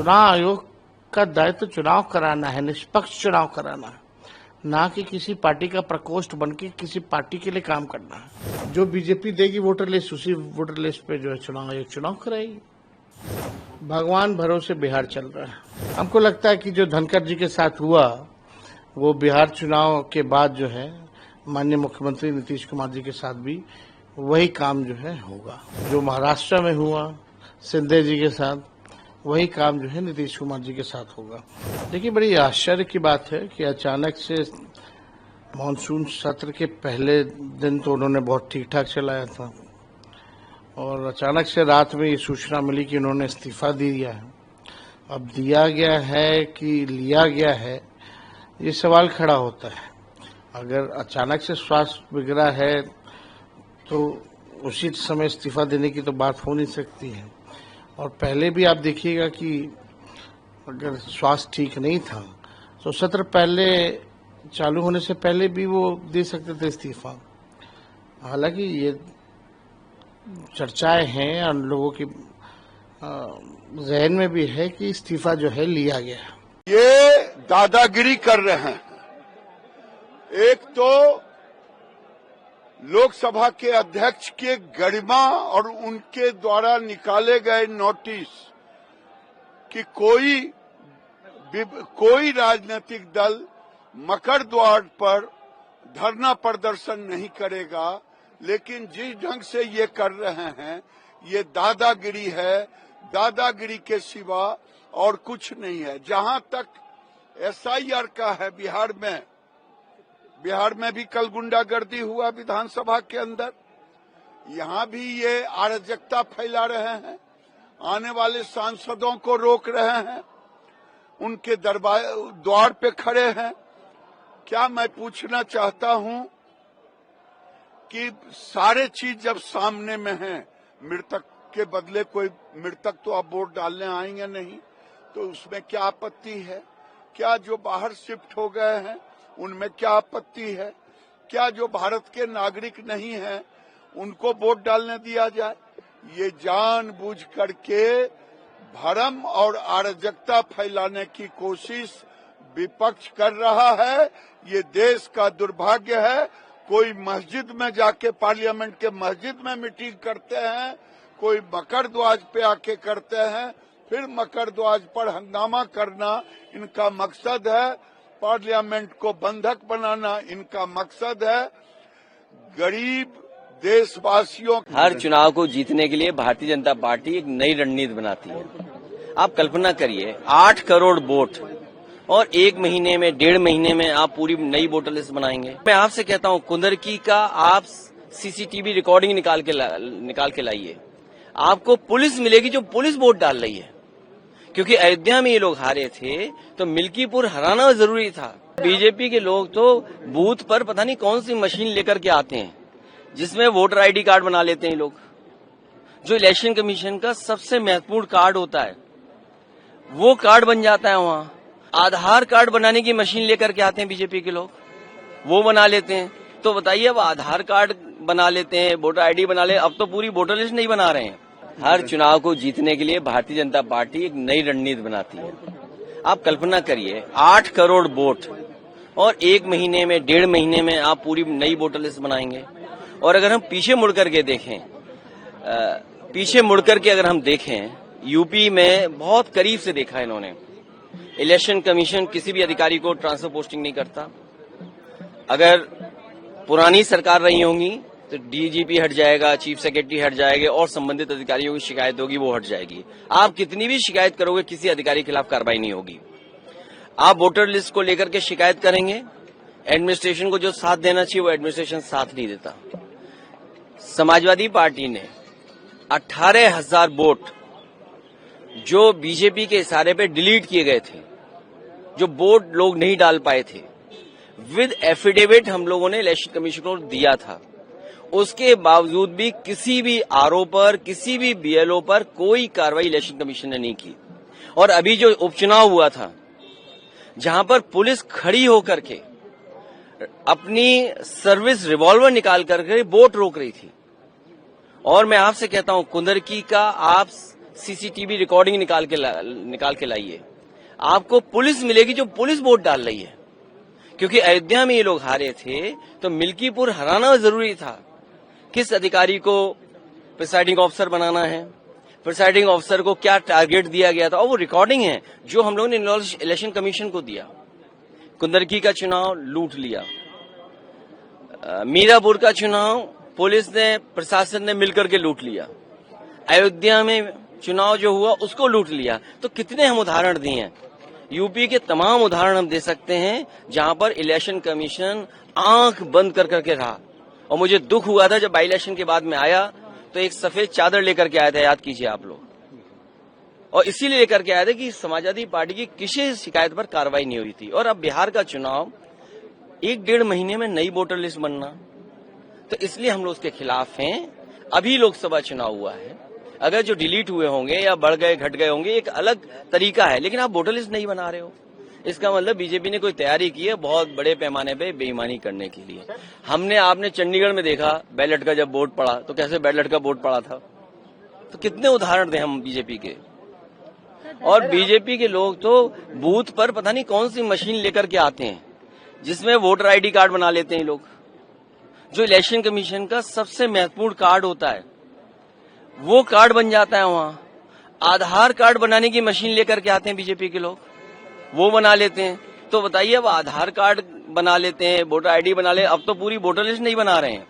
चुनाव आयोग का दायित्व चुनाव कराना है, निष्पक्ष चुनाव कराना है, ना कि किसी पार्टी का प्रकोष्ठ बनके किसी पार्टी के लिए काम करना है। जो बीजेपी देगी वोटर लिस्ट, उसी वोटर लिस्ट पे जो है चुनाव आयोग चुनाव कराएगी। भगवान भरोसे बिहार चल रहा है। हमको लगता है कि जो धनखड़ जी के साथ हुआ वो बिहार चुनाव के बाद जो है माननीय मुख्यमंत्री नीतीश कुमार जी के साथ भी वही काम जो है होगा। जो महाराष्ट्र में हुआ शिंदे जी के साथ, वही काम जो है नीतीश कुमार जी के साथ होगा। देखिए, बड़ी आश्चर्य की बात है कि अचानक से मानसून सत्र के पहले दिन तो उन्होंने बहुत ठीक ठाक चलाया था और अचानक से रात में ये सूचना मिली कि उन्होंने इस्तीफा दे दिया है। अब दिया गया है कि लिया गया है, ये सवाल खड़ा होता है। अगर अचानक से स्वास्थ्य बिगड़ा है तो उसी समय इस्तीफा देने की तो बात हो नहीं सकती है। और पहले भी आप देखिएगा कि अगर स्वास्थ्य ठीक नहीं था तो सत्र पहले चालू होने से पहले भी वो दे सकते थे इस्तीफा। हालांकि ये चर्चाएं हैं और लोगों की जहन में भी है कि इस्तीफा जो है लिया गया है। ये दादागिरी कर रहे हैं। एक तो लोकसभा के अध्यक्ष के गरिमा और उनके द्वारा निकाले गए नोटिस कि कोई राजनीतिक दल मकर द्वार पर धरना प्रदर्शन नहीं करेगा, लेकिन जिस ढंग से ये कर रहे हैं ये दादागिरी है। दादागिरी के सिवा और कुछ नहीं है। जहां तक एसआईआर का है, बिहार में भी कल गुंडागर्दी हुआ विधानसभा के अंदर। यहाँ भी ये अराजकता फैला रहे हैं, आने वाले सांसदों को रोक रहे हैं, उनके द्वार पे खड़े हैं। क्या मैं पूछना चाहता हूं कि सारे चीज जब सामने में है, मृतक के बदले कोई मृतक तो अब वोट डालने आएंगे नहीं, तो उसमें क्या आपत्ति है? क्या जो बाहर शिफ्ट हो गए हैं उनमें क्या आपत्ति है? क्या जो भारत के नागरिक नहीं हैं उनको वोट डालने दिया जाए? ये जानबूझ करके भ्रम और अराजकता फैलाने की कोशिश विपक्ष कर रहा है। ये देश का दुर्भाग्य है। कोई मस्जिद में जाके, पार्लियामेंट के मस्जिद में मीटिंग करते हैं, कोई मकर ध्वज पे आके करते हैं, फिर मकर ध्वज पर हंगामा करना इनका मकसद है। पार्लियामेंट को बंधक बनाना इनका मकसद है। गरीब देशवासियों हर चुनाव को जीतने के लिए भारतीय जनता पार्टी एक नई रणनीति बनाती है। आप कल्पना करिए, 8 करोड़ वोट और 1 महीने में, 1.5 महीने में आप पूरी नई वोटर लिस्ट बनाएंगे। मैं आपसे कहता हूं, कुंदरकी का आप सीसीटीवी रिकॉर्डिंग निकाल के लाइए, आपको पुलिस मिलेगी जो पुलिस वोट डाल रही है। क्योंकि अयोध्या में ये लोग हारे थे तो मिल्कीपुर हराना जरूरी था। बीजेपी के लोग तो बूथ पर पता नहीं कौन सी मशीन लेकर के आते हैं जिसमें वोटर आईडी कार्ड बना लेते हैं लोग। जो इलेक्शन कमीशन का सबसे महत्वपूर्ण कार्ड होता है वो कार्ड बन जाता है वहां। आधार कार्ड बनाने की मशीन लेकर के आते हैं बीजेपी के लोग, वो बना लेते हैं। तो बताइए, अब आधार कार्ड बना लेते हैं, वोटर आईडी बना ले, अब तो पूरी वोटर लिस्ट नहीं बना रहे हैं। हर चुनाव को जीतने के लिए भारतीय जनता पार्टी एक नई रणनीति बनाती है। आप कल्पना करिए, 8 करोड़ वोट और 1 महीने में, 1.5 महीने में आप पूरी नई वोटर लिस्ट बनाएंगे। और अगर हम पीछे मुड़ करके अगर हम देखें, यूपी में बहुत करीब से देखा इन्होंने। इलेक्शन कमीशन किसी भी अधिकारी को ट्रांसफर पोस्टिंग नहीं करता। अगर पुरानी सरकार रही होंगी तो डीजीपी हट जाएगा, चीफ सेक्रेटरी हट जाएंगे और संबंधित अधिकारियों की शिकायत होगी, वो हट जाएगी। आप कितनी भी शिकायत करोगे, किसी अधिकारी के खिलाफ कार्रवाई नहीं होगी। आप वोटर लिस्ट को लेकर के शिकायत करेंगे, एडमिनिस्ट्रेशन को जो साथ देना चाहिए वो एडमिनिस्ट्रेशन साथ नहीं देता। समाजवादी पार्टी ने 18,000 वोट जो बीजेपी के इशारे पे डिलीट किए गए थे, जो वोट लोग नहीं डाल पाए थे, विद एफिडेविट हम लोगों ने इलेक्शन कमीशन को दिया था। उसके बावजूद भी किसी भी आरओ पर, किसी भी बीएलओ पर कोई कार्रवाई इलेक्शन कमीशन ने नहीं की। और अभी जो उपचुनाव हुआ था, जहां पर पुलिस खड़ी होकर के अपनी सर्विस रिवॉल्वर निकाल करके वोट रोक रही थी। और मैं आपसे कहता हूं, कुंदरकी का आप सीसीटीवी रिकॉर्डिंग निकाल के लाइए, आपको पुलिस मिलेगी जो पुलिस वोट डाल रही है। क्योंकि अयोध्या में ये लोग हारे थे तो मिल्कीपुर हराना जरूरी था। किस अधिकारी को प्रिसाइडिंग ऑफिसर बनाना है, प्रिसाइडिंग ऑफिसर को क्या टारगेट दिया गया था, और वो रिकॉर्डिंग है जो हम लोगों ने इलेक्शन कमीशन को दिया। कुंदरकी का चुनाव लूट लिया, मीरापुर का चुनाव पुलिस ने प्रशासन ने मिलकर के लूट लिया, अयोध्या में चुनाव जो हुआ उसको लूट लिया। तो कितने हम उदाहरण दिए हैं, यूपी के तमाम उदाहरण हम दे सकते हैं जहां पर इलेक्शन कमीशन आंख बंद कर करके रहा। और मुझे दुख हुआ था जब बाई इलेक्शन के बाद में आया तो एक सफेद चादर लेकर के आया था, याद कीजिए आप लोग, और इसीलिए लेकर के आए थे कि समाजवादी पार्टी की किसी शिकायत पर कार्रवाई नहीं हुई थी। और अब बिहार का चुनाव 1-1.5 महीने में नई वोटर लिस्ट बनना, तो इसलिए हम लोग उसके खिलाफ हैं। अभी लोकसभा चुनाव हुआ है, अगर जो डिलीट हुए होंगे या बढ़ गए घट गए होंगे एक अलग तरीका है, लेकिन आप वोटर लिस्ट नहीं बना रहे हो, इसका मतलब बीजेपी ने कोई तैयारी की है बहुत बड़े पैमाने पे बेईमानी करने के लिए। आपने चंडीगढ़ में देखा बैलेट का जब वोट पड़ा तो कैसे बैलेट का वोट पड़ा था। तो कितने उदाहरण दें हम बीजेपी के। और बीजेपी के लोग तो बूथ पर पता नहीं कौन सी मशीन लेकर के आते हैं जिसमें वोटर आईडी कार्ड बना लेते हैं लोग, जो इलेक्शन कमीशन का सबसे महत्वपूर्ण कार्ड होता है वो कार्ड बन जाता है वहां। आधार कार्ड बनाने की मशीन लेकर के आते हैं बीजेपी के लोग, वो बना लेते हैं। तो बताइए, अब आधार कार्ड बना लेते हैं, वोटर आईडी बना ले, अब तो पूरी वोटर लिस्ट नहीं बना रहे हैं।